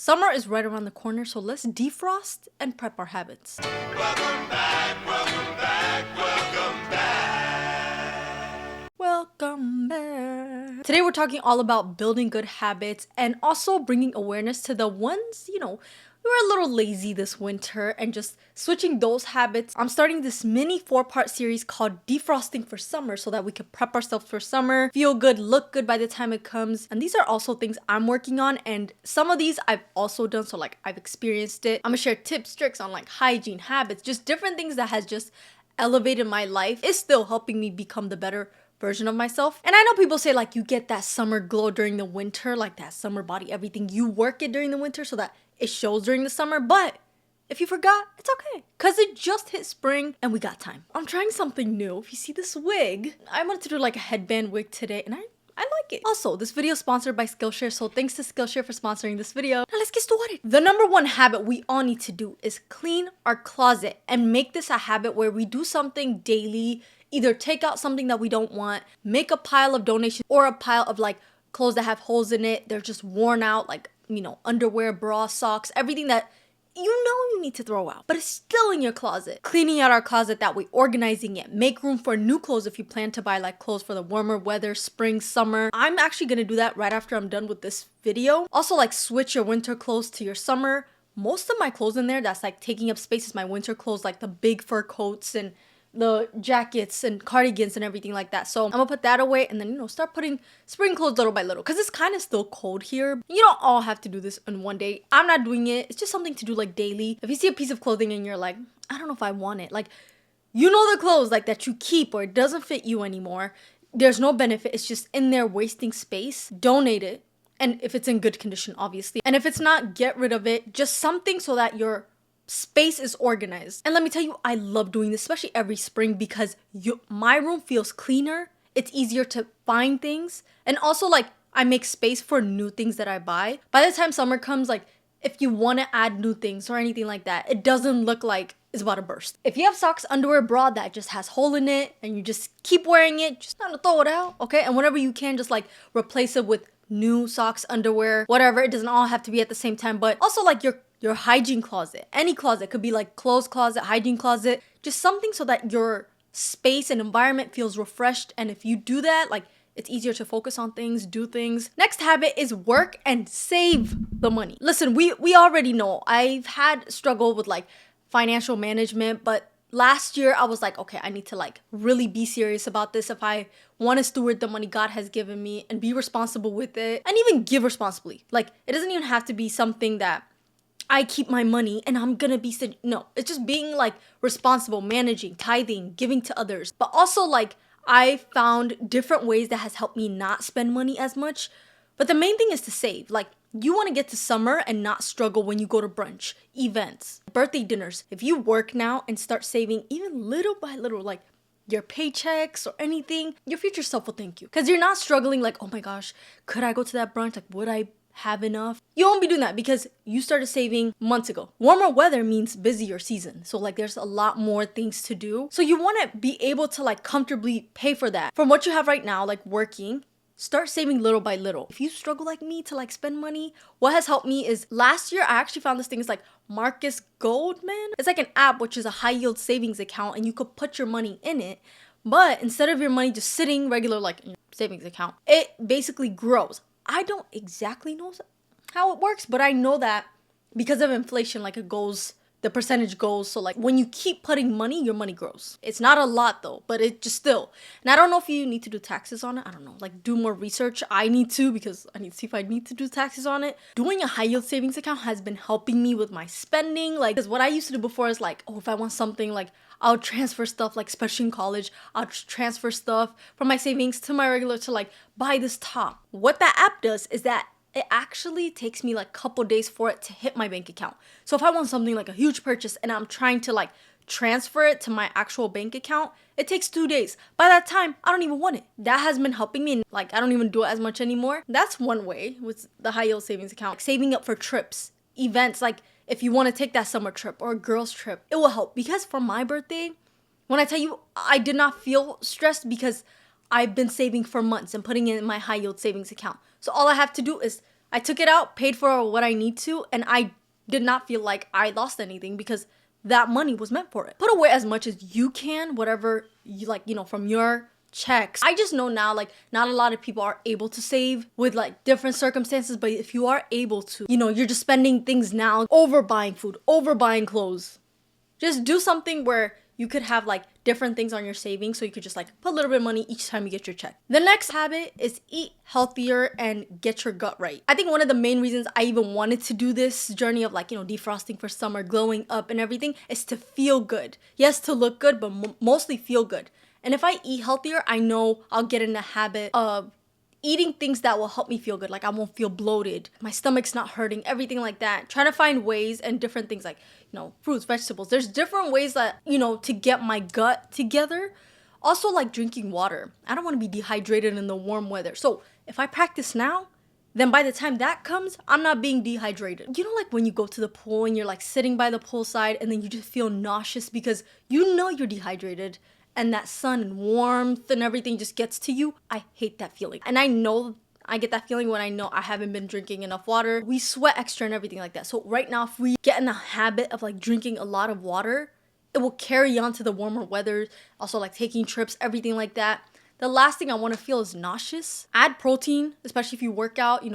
Summer is right around the corner, so let's defrost and prep our habits. Welcome back, welcome back, welcome back. Welcome back. Today we're talking all about building good habits and also bringing awareness to the ones, we were a little lazy this winter and just switching those habits. I'm starting this mini 4-part series called Defrosting for Summer so that we can prep ourselves for summer, feel good, look good by the time it comes. And these are also things I'm working on, and some of these I've also done, so I've experienced it. I'm gonna share tips, tricks on hygiene, habits, just different things that has just elevated my life. It's still helping me become the better version of myself. And I know people say you get that summer glow during the winter, that summer body, everything. You work it during the winter so that it shows during the summer, but if you forgot, it's okay, because it just hit spring and we got time. I'm trying something new. If you see this wig, I wanted to do a headband wig today, and I like it. Also, this video is sponsored by Skillshare, so thanks to Skillshare for sponsoring this video. Now let's get started. The number one habit we all need to do is clean our closet and make this a habit where we do something daily. Either take out something that we don't want, make a pile of donations, or a pile of clothes that have holes in it. They're just worn out, underwear, bra, socks, everything that you need to throw out, but it's still in your closet. Cleaning out our closet that way, organizing it, make room for new clothes if you plan to buy clothes for the warmer weather, spring, summer. I'm actually gonna do that right after I'm done with this video. Also switch your winter clothes to your summer. Most of my clothes in there that's taking up space is my winter clothes, the big fur coats and the jackets and cardigans and everything like that. So I'm gonna put that away and then, start putting spring clothes little by little, because it's kind of still cold here. You don't all have to do this in one day. I'm not doing it. It's just something to do daily. If you see a piece of clothing and you're I don't know if I want it, the clothes that you keep or it doesn't fit you anymore, there's no benefit. It's just in there wasting space. Donate it. And if it's in good condition, obviously. And if it's not, get rid of it. Just something so that your space is organized. And let me tell you, I love doing this, especially every spring, because my room feels cleaner. It's easier to find things. And also I make space for new things that I buy. By the time summer comes, if you want to add new things or anything like that, it doesn't look like it's about to burst. If you have socks, underwear, bra that just has hole in it and you just keep wearing it, just not to throw it out, okay? And whenever you can, just replace it with new socks, underwear, whatever. It doesn't all have to be at the same time, but also your hygiene closet. Any closet could be clothes closet, hygiene closet, just something so that your space and environment feels refreshed. And if you do that, it's easier to focus on things, do things. Next habit is work and save the money. Listen, we already know I've had struggle with financial management, but last year I was okay, I need to really be serious about this if I want to steward the money God has given me and be responsible with it, and even give responsibly. It doesn't even have to be something that I keep my money and I'm gonna be no, it's just being responsible, managing, tithing, giving to others. But also I found different ways that has helped me not spend money as much. But the main thing is to save. You want to get to summer and not struggle when you go to brunch, events, birthday dinners. If you work now and start saving even little by little, your paychecks or anything, your future self will thank you. Because you're not struggling oh my gosh, could I go to that brunch? Would I have enough? You won't be doing that because you started saving months ago. Warmer weather means busier season. So there's a lot more things to do. So you want to be able to comfortably pay for that. From what you have right now, working, start saving little by little. If you struggle like me to spend money, what has helped me is last year I actually found this thing is Marcus Goldman. It's an app which is a high yield savings account and you could put your money in it. But instead of your money just sitting regular in your savings account, it basically grows. I don't exactly know how it works, but I know that because of inflation, it goes, the percentage goes. So when you keep putting money, your money grows. It's not a lot though, but it just still. And I don't know if you need to do taxes on it. I don't know, do more research. I need to, because I need to see if I need to do taxes on it. Doing a high yield savings account has been helping me with my spending. Because what I used to do before is if I want something, I'll transfer stuff, especially in college, I'll transfer stuff from my savings to my regular to buy this top. What that app does is that it actually takes me a couple days for it to hit my bank account. So if I want something a huge purchase and I'm trying to transfer it to my actual bank account, it takes 2 days. By that time, I don't even want it. That has been helping me. I don't even do it as much anymore. That's one way with the high yield savings account. Saving up for trips, events, if you want to take that summer trip or a girl's trip, it will help. Because for my birthday, when I tell you, I did not feel stressed because I've been saving for months and putting it in my high yield savings account. So all I have to do is I took it out, paid for what I need to, and I did not feel like I lost anything because that money was meant for it. Put away as much as you can, whatever you like, from your checks. I just know now, like, not a lot of people are able to save with like different circumstances, but if you are able to, you're just spending things now, over buying food, over buying clothes. Just do something where you could have like different things on your savings, so you could just like put a little bit of money each time you get your check. The next habit is eat healthier and get your gut right. I think one of the main reasons I even wanted to do this journey of like, defrosting for summer, glowing up and everything is to feel good. Yes, to look good, but mostly feel good. And if I eat healthier, I know I'll get in the habit of eating things that will help me feel good. Like I won't feel bloated, my stomach's not hurting, everything like that. Trying to find ways and different things like, fruits, vegetables. There's different ways that, to get my gut together. Also like drinking water. I don't want to be dehydrated in the warm weather. So if I practice now, then by the time that comes, I'm not being dehydrated. Like when you go to the pool and you're like sitting by the poolside and then you just feel nauseous because you're dehydrated, and that sun and warmth and everything just gets to you. I hate that feeling. And I know I get that feeling when I know I haven't been drinking enough water. We sweat extra and everything like that. So right now, if we get in the habit of like drinking a lot of water, it will carry on to the warmer weather. Also like taking trips, everything like that. The last thing I want to feel is nauseous. Add protein, especially if you work out,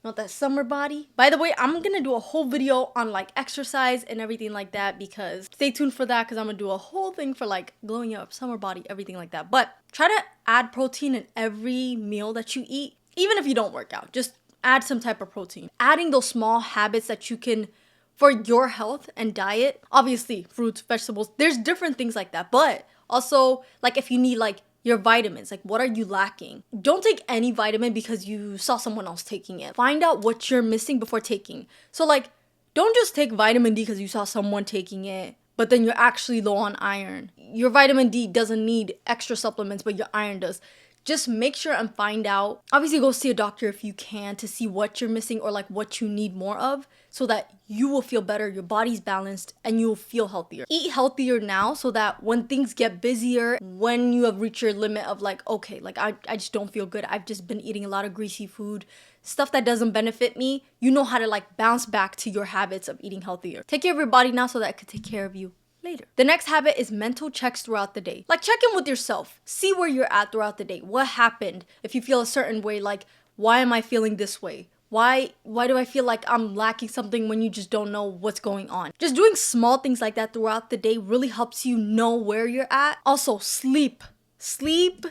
not that summer body. By the way, I'm gonna do a whole video on like exercise and everything like that, because stay tuned for that, because I'm gonna do a whole thing for like glowing up, summer body, everything like that. But try to add protein in every meal that you eat. Even if you don't work out, just add some type of protein. Adding those small habits that you can, for your health and diet, obviously fruits, vegetables, there's different things like that. But also like if you need like your vitamins, like what are you lacking? Don't take any vitamin because you saw someone else taking it. Find out what you're missing before taking. So like, don't just take vitamin D because you saw someone taking it, but then you're actually low on iron. Your vitamin D doesn't need extra supplements, but your iron does. Just make sure and find out. Obviously, go see a doctor if you can to see what you're missing or like what you need more of, so that you will feel better, your body's balanced, and you will feel healthier. Eat healthier now so that when things get busier, when you have reached your limit of like, okay, like I just don't feel good, I've just been eating a lot of greasy food, stuff that doesn't benefit me, you know how to like bounce back to your habits of eating healthier. Take care of your body now so that it could take care of you later. The next habit is mental checks throughout the day. Like check in with yourself. See where you're at throughout the day. What happened? If you feel a certain way, like why am I feeling this way? Why do I feel like I'm lacking something when you just don't know what's going on? Just doing small things like that throughout the day really helps you know where you're at. Also, sleep. Sleep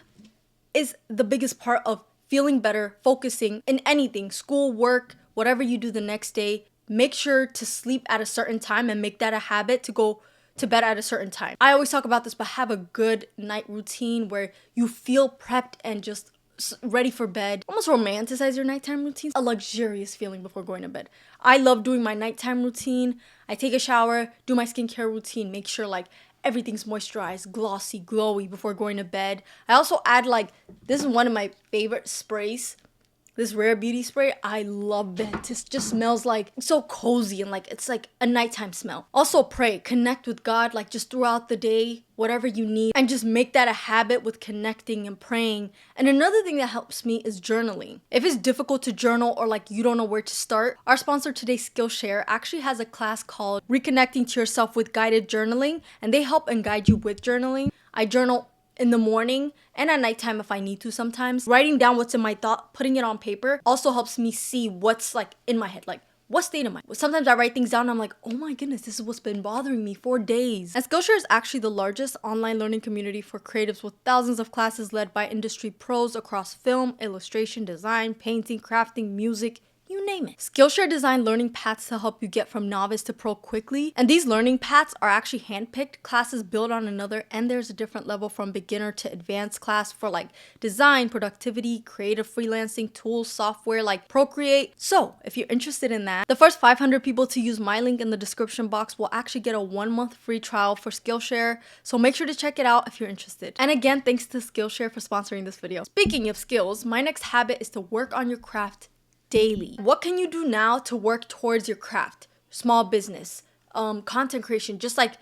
is the biggest part of feeling better, focusing in anything, school, work, whatever you do the next day. Make sure to sleep at a certain time and make that a habit to go to bed at a certain time. I always talk about this, but have a good night routine where you feel prepped and just ready for bed. Almost romanticize your nighttime routine. A luxurious feeling before going to bed. I love doing my nighttime routine. I take a shower, do my skincare routine, make sure like everything's moisturized, glossy, glowy before going to bed. I also add like, this is one of my favorite sprays. This Rare Beauty spray, I love it. It just smells like so cozy and like it's like a nighttime smell. Also pray, connect with God like just throughout the day, whatever you need, and just make that a habit with connecting and praying. And another thing that helps me is journaling. If it's difficult to journal or like you don't know where to start, our sponsor today, Skillshare, actually has a class called Reconnecting to Yourself with Guided Journaling, and they help and guide you with journaling. I journal in the morning and at nighttime if I need to sometimes. Writing down what's in my thought, putting it on paper also helps me see what's like in my head, like what state am I? Sometimes I write things down and I'm like, oh my goodness, this is what's been bothering me for days. And Skillshare is actually the largest online learning community for creatives with thousands of classes led by industry pros across film, illustration, design, painting, crafting, music, you name it. Skillshare designed learning paths to help you get from novice to pro quickly. And these learning paths are actually handpicked, classes build on another, and there's a different level from beginner to advanced class for like design, productivity, creative freelancing, tools, software like Procreate. So if you're interested in that, the first 500 people to use my link in the description box will actually get a 1-month free trial for Skillshare. So make sure to check it out if you're interested. And again, thanks to Skillshare for sponsoring this video. Speaking of skills, my next habit is to work on your craft daily. What can you do now to work towards your craft? Small business, content creation, just like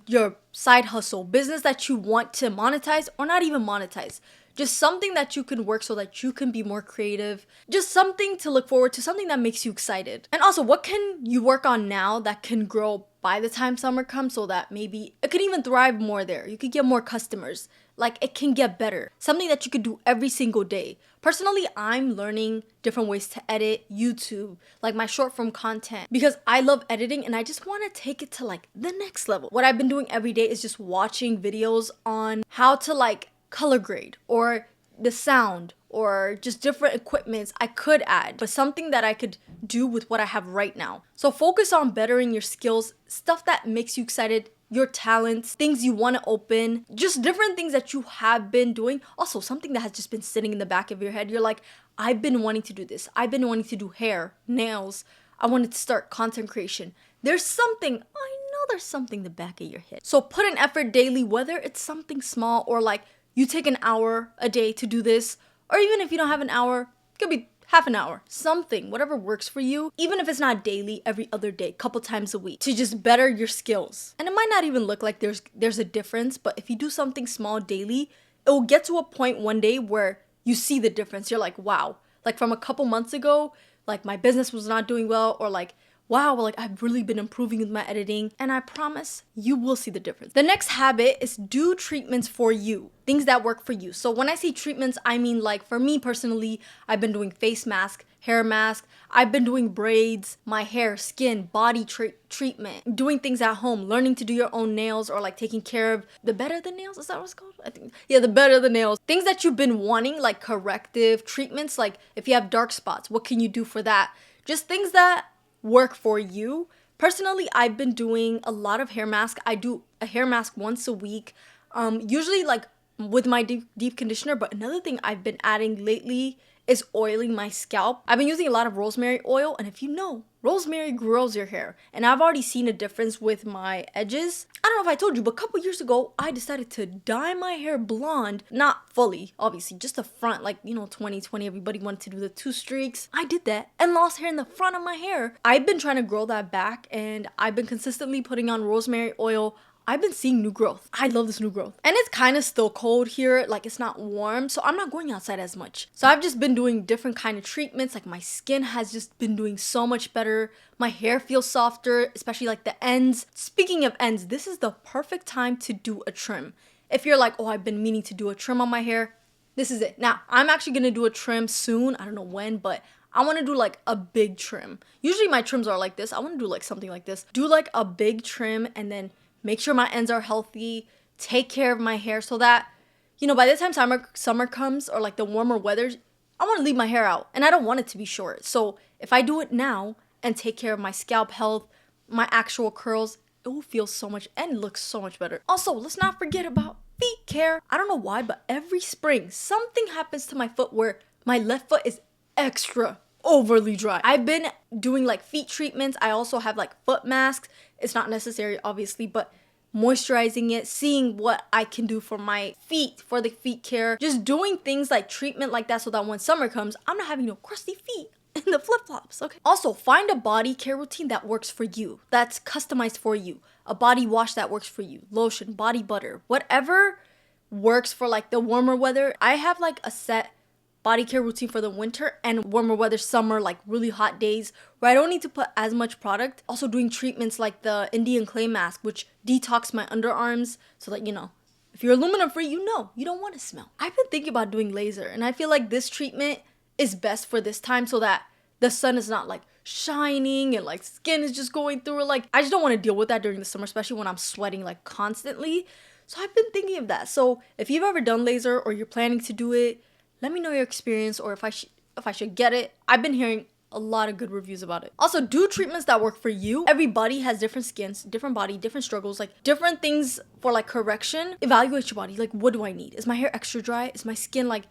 your side hustle, business that you want to monetize or not even monetize. Just something that you can work so that you can be more creative. Just something to look forward to, something that makes you excited. And also, what can you work on now that can grow by the time summer comes so that maybe it could even thrive more there? You could get more customers. Like, it can get better. Something that you could do every single day. Personally, I'm learning different ways to edit YouTube, like my short form content, because I love editing and I just want to take it to like the next level. What I've been doing every day is just watching videos on how to like color grade or the sound or just different equipments I could add, but something that I could do with what I have right now. So focus on bettering your skills, stuff that makes you excited, your talents, things you want to open, just different things that you have been doing. Also, something that has just been sitting in the back of your head. You're like, I've been wanting to do this. I've been wanting to do hair, nails. I wanted to start content creation. There's something, I know there's something in the back of your head. So put an effort daily, whether it's something small or like you take an hour a day to do this, or even if you don't have an hour, it could be half an hour, something, whatever works for you, even if it's not daily, every other day, couple times a week, to just better your skills. And it might not even look like there's a difference, but if you do something small daily, it will get to a point one day where you see the difference. You're like, wow, like from a couple months ago, like my business was not doing well, or like, wow, like I've really been improving with my editing, and I promise you will see the difference. The next habit is do treatments for you, things that work for you. So when I say treatments, I mean like for me personally, I've been doing face mask, hair mask, I've been doing braids, my hair, skin, body treatment, doing things at home, learning to do your own nails, or like taking care of the better the nails, is that what it's called? I think, yeah, the better the nails. Things that you've been wanting, like corrective treatments, like if you have dark spots, what can you do for that? Just things that work for you. Personally, I've been doing a lot of hair mask. I do a hair mask once a week, usually like with my deep conditioner. But another thing I've been adding lately is oiling my scalp. I've been using a lot of rosemary oil, and if you know, rosemary grows your hair, and I've already seen a difference with my edges. I don't know if I told you, but a couple years ago, I decided to dye my hair blonde. Not fully, obviously, just the front, like, 2020, everybody wanted to do the 2 streaks. I did that and lost hair in the front of my hair. I've been trying to grow that back, and I've been consistently putting on rosemary oil. I've been seeing new growth. I love this new growth. And it's kind of still cold here, like it's not warm, so I'm not going outside as much. So I've just been doing different kind of treatments, like my skin has just been doing so much better. My hair feels softer, especially like the ends. Speaking of ends, this is the perfect time to do a trim. If you're like, oh, I've been meaning to do a trim on my hair, this is it. Now, I'm actually gonna do a trim soon. I don't know when, but I want to do like a big trim. Usually my trims are like this. I want to do like something like this. Do like a big trim and then make sure my ends are healthy, take care of my hair so that, by the time summer comes or like the warmer weather, I want to leave my hair out and I don't want it to be short. So if I do it now and take care of my scalp health, my actual curls, it will feel so much and look so much better. Also, let's not forget about feet care. I don't know why, but every spring, something happens to my foot where my left foot is extra overly dry. I've been doing like feet treatments. I also have like foot masks. It's not necessary, obviously, but moisturizing it, seeing what I can do for my feet, for the feet care, just doing things like treatment like that so that when summer comes, I'm not having no crusty feet in the flip-flops, okay? Also, find a body care routine that works for you, that's customized for you. A body wash that works for you, lotion, body butter, whatever works for like the warmer weather. I have like a set body care routine for the winter and warmer weather, summer, like really hot days where I don't need to put as much product. Also doing treatments like the Indian clay mask, which detox my underarms so that, if you're aluminum free, you don't want to smell. I've been thinking about doing laser, and I feel like this treatment is best for this time so that the sun is not like shining and like skin is just going through it. Like, I just don't want to deal with that during the summer, especially when I'm sweating like constantly. So I've been thinking of that. So if you've ever done laser or you're planning to do it, let me know your experience or if I should get it. I've been hearing a lot of good reviews about it. Also, do treatments that work for you. Everybody has different skins, different body, different struggles, like different things for like correction. Evaluate your body. Like, what do I need? Is my hair extra dry? Is my skin like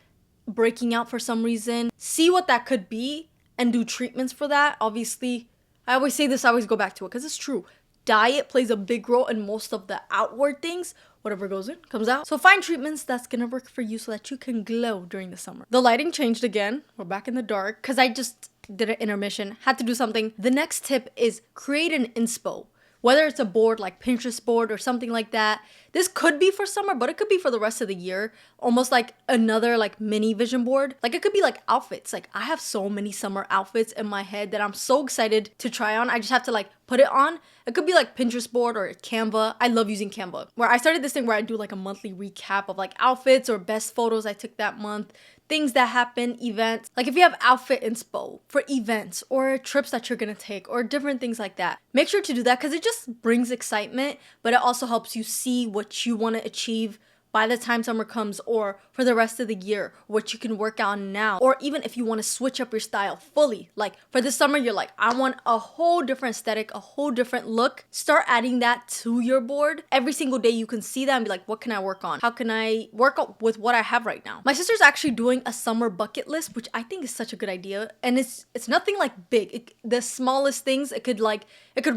breaking out for some reason? See what that could be and do treatments for that. Obviously, I always say this, I always go back to it because it's true. Diet plays a big role in most of the outward things. Whatever goes in, comes out. So find treatments that's gonna work for you so that you can glow during the summer. The lighting changed again. We're back in the dark because I just did an intermission, had to do something. The next tip is create an inspo, whether it's a board like Pinterest board or something like that. This could be for summer, but it could be for the rest of the year. Almost like another like mini vision board. Like it could be like outfits. Like I have so many summer outfits in my head that I'm so excited to try on. I just have to like put it on. It could be like Pinterest board or Canva. I love using Canva. Where I started this thing where I do like a monthly recap of like outfits or best photos I took that month. Things that happen, events. Like if you have outfit inspo for events or trips that you're gonna take or different things like that, make sure to do that because it just brings excitement, but it also helps you see what you want to achieve by the time summer comes or for the rest of the year, what you can work on now, or even if you want to switch up your style fully. Like for this summer, you're like, I want a whole different aesthetic, a whole different look. Start adding that to your board. Every single day you can see that and be like, what can I work on? How can I work out with what I have right now? My sister's actually doing a summer bucket list, which I think is such a good idea. And it's nothing like big. The smallest things, it could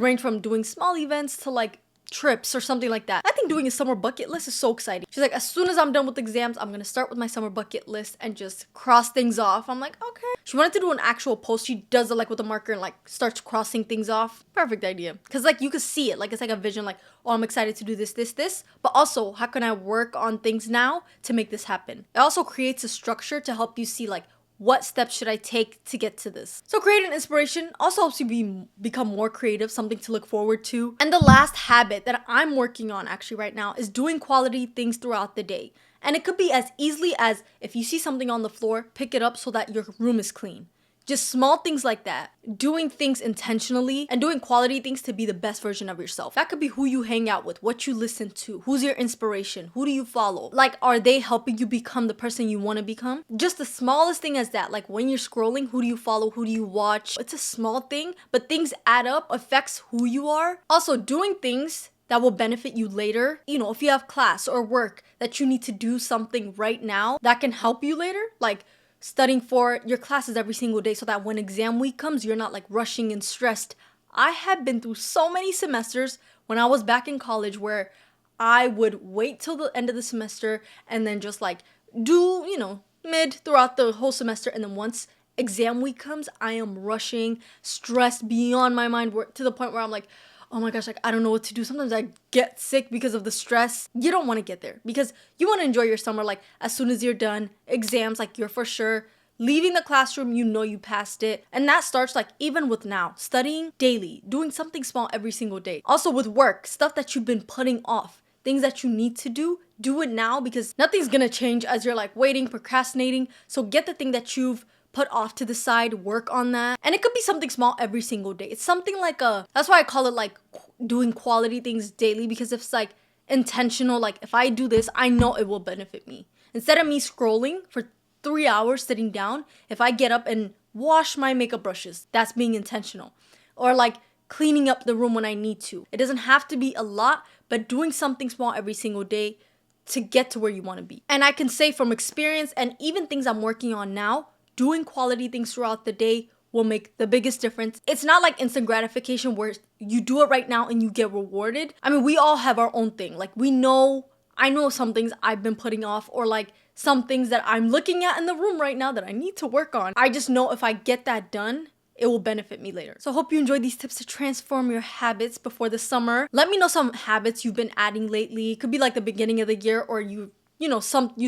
range from doing small events to like trips or something like that. I think doing a summer bucket list is so exciting. She's like, as soon as I'm done with exams, I'm gonna start with my summer bucket list and just cross things off. I'm like, okay. She wanted to do an actual post. She does it like with a marker and like starts crossing things off. Perfect idea. Because like you could see it. Like it's like a vision like, oh, I'm excited to do this. But also, how can I work on things now to make this happen? It also creates a structure to help you see like, what steps should I take to get to this? So creating inspiration also helps you become more creative, something to look forward to. And the last habit that I'm working on actually right now is doing quality things throughout the day. And it could be as easily as if you see something on the floor, pick it up so that your room is clean. Just small things like that. Doing things intentionally and doing quality things to be the best version of yourself. That could be who you hang out with, what you listen to, who's your inspiration, who do you follow? Like, are they helping you become the person you want to become? Just the smallest thing as that. Like when you're scrolling, who do you follow, who do you watch? It's a small thing, but things add up, affects who you are. Also, doing things that will benefit you later. You know, if you have class or work that you need to do something right now that can help you later, like studying for your classes every single day so that when exam week comes, you're not like rushing and stressed. I have been through so many semesters when I was back in college where I would wait till the end of the semester and then just like do, mid throughout the whole semester. And then once exam week comes, I am rushing, stressed beyond my mind to the point where I'm like, oh my gosh, like I don't know what to do. Sometimes I get sick because of the stress. You don't want to get there because you want to enjoy your summer. Like as soon as you're done, exams, like you're for sure leaving the classroom, you passed it. And that starts like even with now, studying daily, doing something small every single day. Also with work, stuff that you've been putting off, things that you need to do it now because nothing's gonna change as you're like waiting, procrastinating. So get the thing that you've put off to the side, work on that. And it could be something small every single day. It's something like that's why I call it like doing quality things daily because it's like intentional. Like if I do this, I know it will benefit me. Instead of me scrolling for 3 hours sitting down, if I get up and wash my makeup brushes, that's being intentional. Or like cleaning up the room when I need to. It doesn't have to be a lot, but doing something small every single day to get to where you want to be. And I can say from experience and even things I'm working on now, doing quality things throughout the day will make the biggest difference. It's not like instant gratification where you do it right now and you get rewarded. I mean, we all have our own thing. Like I know some things I've been putting off or like some things that I'm looking at in the room right now that I need to work on. I just know if I get that done, it will benefit me later. So I hope you enjoyed these tips to transform your habits before the summer. Let me know some habits you've been adding lately. It could be like the beginning of the year or you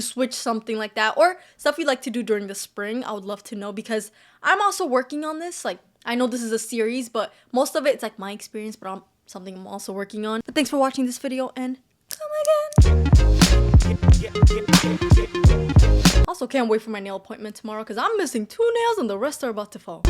switch something like that or stuff you like to do during the spring. I would love to know because I'm also working on this. Like I know this is a series, but most of it's like my experience, but something I'm also working on. But thanks for watching this video and come again. Also can't wait for my nail appointment tomorrow because I'm missing 2 nails and the rest are about to fall.